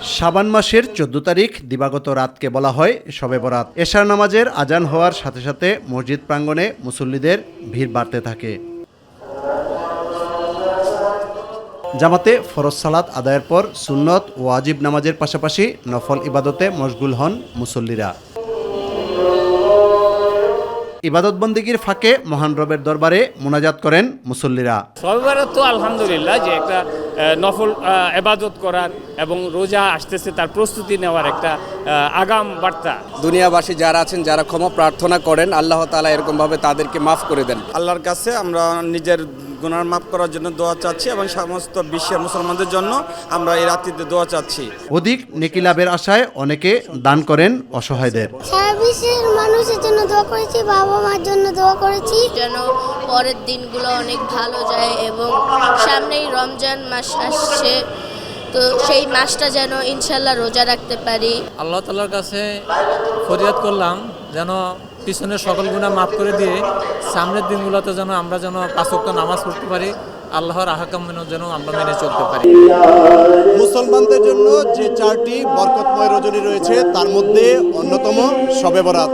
শাবান মাসের ১৪ তারিখ দিবাগত রাতকে বলা হয় শবে বরাত। এশার নামাজের আজান হওয়ার সাথে সাথে মসজিদ প্রাঙ্গণে মুসল্লিদের ভিড় বাড়তে থাকে। জামাতে ফরজ সালাত আদায়ের পর সুন্নত ও ওয়াজিব নামাজের পাশাপাশি নফল ইবাদতে মশগুল হন মুসল্লিরা। ইবাদত বন্দেগীর ফাঁকে মহান রবের দরবারে মোনাজাত করেন মুসল্লিরা। শবে বরাত তো আলহামদুলিল্লাহ যে একটা নফল ইবাদত করার এবং রোজা আসতেছে তার প্রস্তুতি নেওয়ার একটা আগাম বার্তা। দুনিয়াবাসী যারা আছেন, যারা ক্ষমা প্রার্থনা করেন, আল্লাহ তাআলা এরকমভাবে তাদেরকে মাফ করে দেন। আল্লাহর কাছে আমরা নিজের গুনাহ মাফ করার জন্য দোয়া চাচ্ছি এবং সমস্ত বিশ্বের মুসলমানদের জন্য আমরা এই রাত্রিতে দোয়া চাচ্ছি। অধিক নেকি লাভের আশায় অনেকে দান করেন অসহায়দের। সারা বিশ্বের মানুষের জন্য দোয়া করেছি, বাবা মার জন্য দোয়া করেছি যেন পরের দিনগুলো অনেক ভালো যায় এবং সামনেই রমজান মাস আসছে, তো সেই মাসটা যেন ইনশাল্লাহ রোজা রাখতে পারি। আল্লাহ তাআলার কাছে ফরিয়াদ করলাম যেন পিছনের সকল গুনাহ মাফ করে দিয়ে সামনের দিনগুলোতে যেন আমরা পাঁচ ওয়াক্ত নামাজ পড়তে পারি, আল্লাহর আহকাম যেন আমরা মেনে চলতে পারি। মুসলমানদের জন্য যে 4টি বরকতময় রজনী রয়েছে তার মধ্যে অন্যতম শবে বরাত।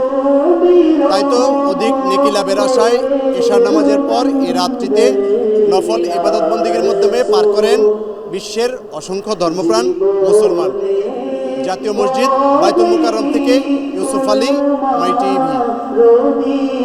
তাই তো অধিক নেকি লাভের আশায় এশার নামাজের পর এই রাত্রিতে নফল ইবাদত বন্দেগীর মাধ্যমে পার করেন বিশ্বের অসংখ্য ধর্মপ্রাণ মুসলমান। জাতীয় মসজিদ বাইতুল মুকাররম থেকে ইউসুফ আলী, মাই টিভি।